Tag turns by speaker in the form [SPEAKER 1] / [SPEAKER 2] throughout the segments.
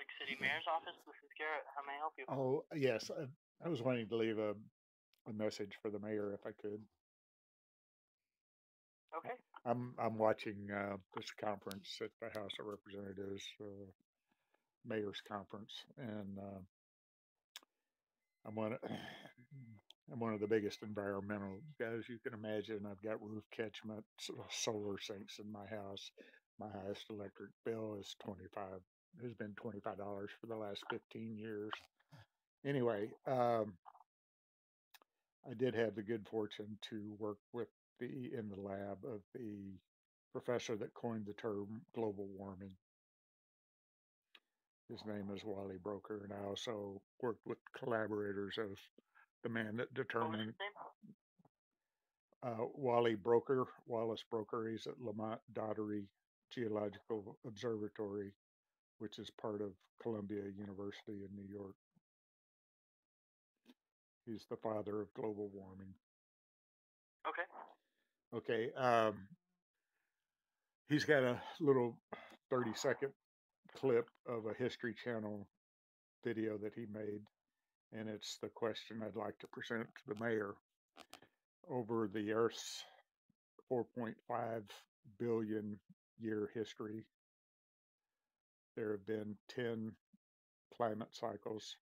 [SPEAKER 1] Lake City Mayor's office. This is Garrett. How may I help you?
[SPEAKER 2] Oh, yes. I was wanting to leave a message for the mayor if I could.
[SPEAKER 1] Okay.
[SPEAKER 2] I'm watching this conference at the House of Representatives, mayor's conference, and I'm one I'm one of the biggest environmental guys you can imagine. I've got roof catchment, solar sinks in my house. My highest electric bill is has been $25 for the last 15 years. Anyway, I did have the good fortune to work in the lab of the professor that coined the term global warming. His name is Wally Broker, and I also worked with collaborators of the man that
[SPEAKER 1] What was
[SPEAKER 2] determined
[SPEAKER 1] his name?
[SPEAKER 2] Wallace Broker. He's at Lamont Doherty Geological Observatory, which is part of Columbia University in New York. He's the father of global warming.
[SPEAKER 1] Okay.
[SPEAKER 2] Okay. He's got a little 30-second clip of a History Channel video that he made, and it's the question I'd like to present to the mayor. Over the Earth's 4.5 billion year history, there have been 10 climate cycles,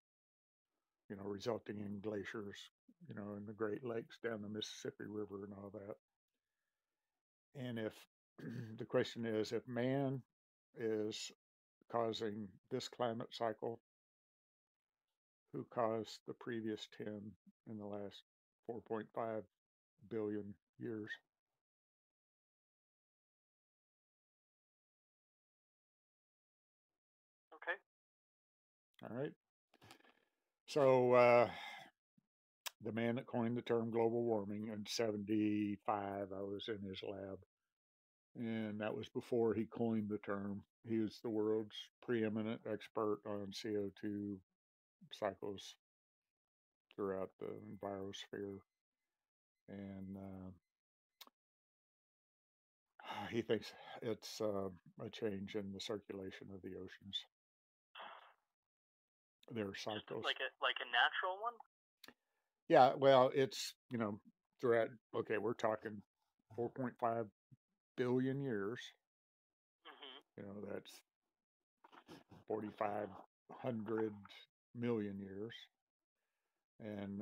[SPEAKER 2] resulting in glaciers, in the Great Lakes down the Mississippi River and all that. And if the question is, if man is causing this climate cycle, who caused the previous 10 in the last 4.5 billion years?
[SPEAKER 1] Okay.
[SPEAKER 2] All right. So the man that coined the term global warming in 75, I was in his lab. And that was before he coined the term. He was the world's preeminent expert on CO2 cycles throughout the envirosphere. And he thinks it's a change in the circulation of the oceans. There are cycles.
[SPEAKER 1] Like a natural one?
[SPEAKER 2] Yeah, well, it's, throughout, okay, we're talking 4.5 billion years. That's 4,500 million years. And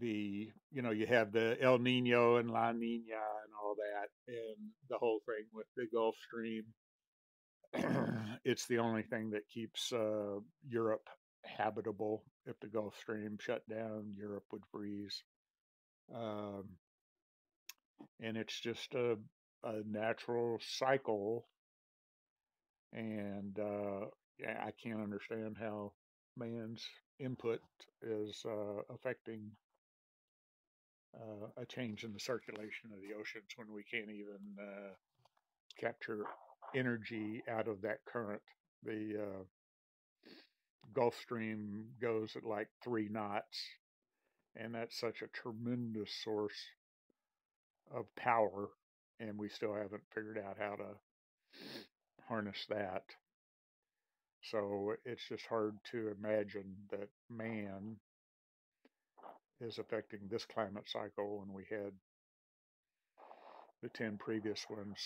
[SPEAKER 2] you have the El Nino and La Nina and all that, and the whole thing with the Gulf Stream. It's the only thing that keeps Europe habitable. If the Gulf Stream shut down, Europe would freeze. And it's just a natural cycle. And I can't understand how man's input is affecting a change in the circulation of the oceans when we can't even capture energy out of that current. The Gulf Stream goes at like 3 knots, and that's such a tremendous source of power, and we still haven't figured out how to harness that. So it's just hard to imagine that man is affecting this climate cycle when we had the 10 previous ones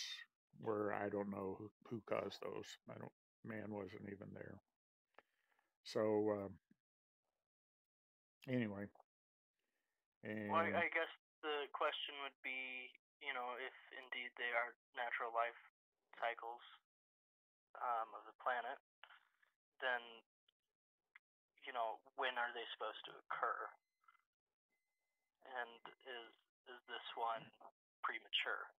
[SPEAKER 2] where I don't know who caused those. Man wasn't even there. So anyway. And
[SPEAKER 1] well, I guess the question would be, if indeed they are natural life cycles of the planet, then, when are they supposed to occur? And is this one premature?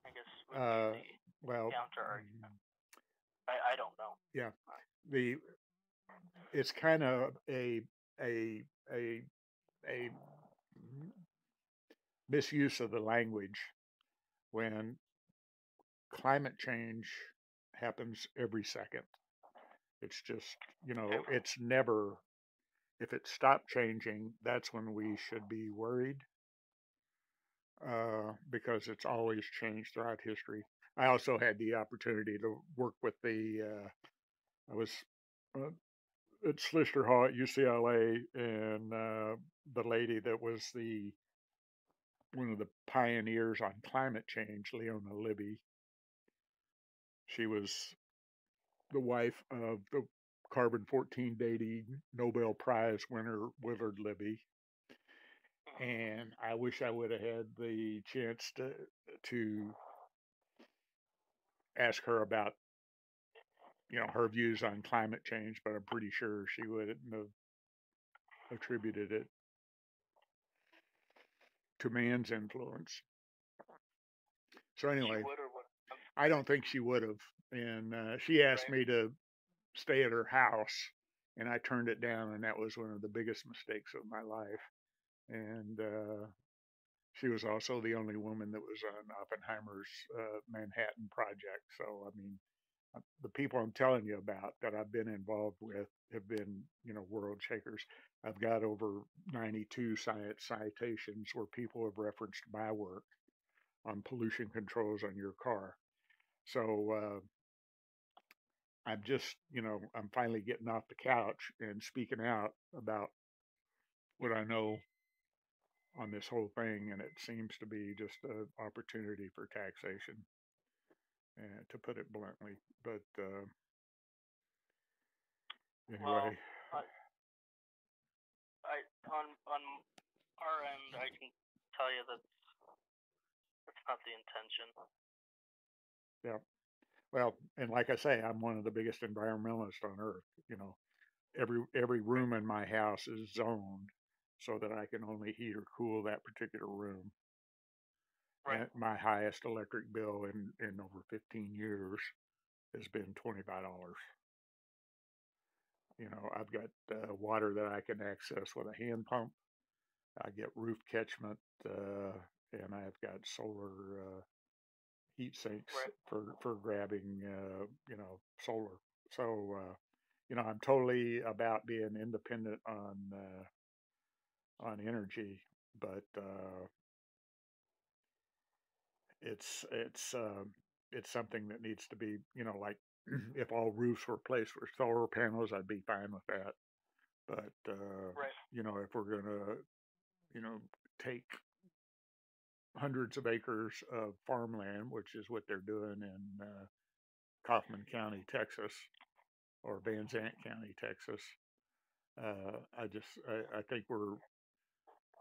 [SPEAKER 1] I guess would be the counter argument. I don't know.
[SPEAKER 2] Yeah, it's kind of a misuse of the language when climate change happens every second. It's just, it's never, if it stopped changing, that's when we should be worried, because it's always changed throughout history. I also had the opportunity to work with I was uh, at Slister Hall at UCLA, and the lady that was one of the pioneers on climate change, Leona Libby. She was the wife of the carbon 14 dating Nobel Prize winner Willard Libby. And I wish I would have had the chance to ask her about her views on climate change, but I'm pretty sure she wouldn't have attributed it to man's influence. So anyway,
[SPEAKER 1] She would or would.
[SPEAKER 2] I don't think she would have. And she asked me to stay at her house, and I turned it down, and that was one of the biggest mistakes of my life. And she was also the only woman that was on Oppenheimer's Manhattan Project. So, I mean, the people I'm telling you about that I've been involved with have been, world shakers. I've got over 92 science citations where people have referenced my work on pollution controls on your car. So I'm just, I'm finally getting off the couch and speaking out about what I know on this whole thing, and it seems to be just an opportunity for taxation, to put it bluntly. But anyway,
[SPEAKER 1] Well, I on our end, I can tell you that's not the intention.
[SPEAKER 2] Yeah. Well, and like I say, I'm one of the biggest environmentalists on earth. Every room in my house is zoned so that I can only heat or cool that particular room.
[SPEAKER 1] Right.
[SPEAKER 2] And my highest electric bill in over 15 years has been $25. I've got water that I can access with a hand pump. I get roof catchment, and I've got solar heat sinks for grabbing, solar. So, I'm totally about being independent on energy, but it's something that needs to be, like if all roofs were replaced with solar panels, I'd be fine with that. But if we're gonna, take hundreds of acres of farmland, which is what they're doing in Kaufman County, Texas, or Van Zant County, Texas. I think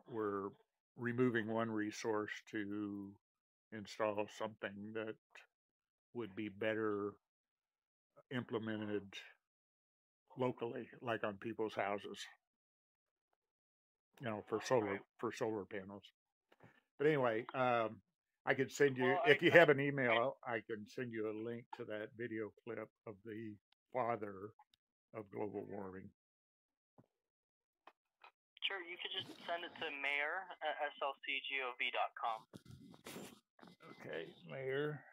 [SPEAKER 2] we're removing one resource to install something that would be better implemented locally, like on people's houses, for solar panels. But anyway, I could send you, if you have an email, I can send you a link to that video clip of the father of global warming.
[SPEAKER 1] Sure, you could just send it to mayor@slcgov.com.
[SPEAKER 2] Okay, Mayor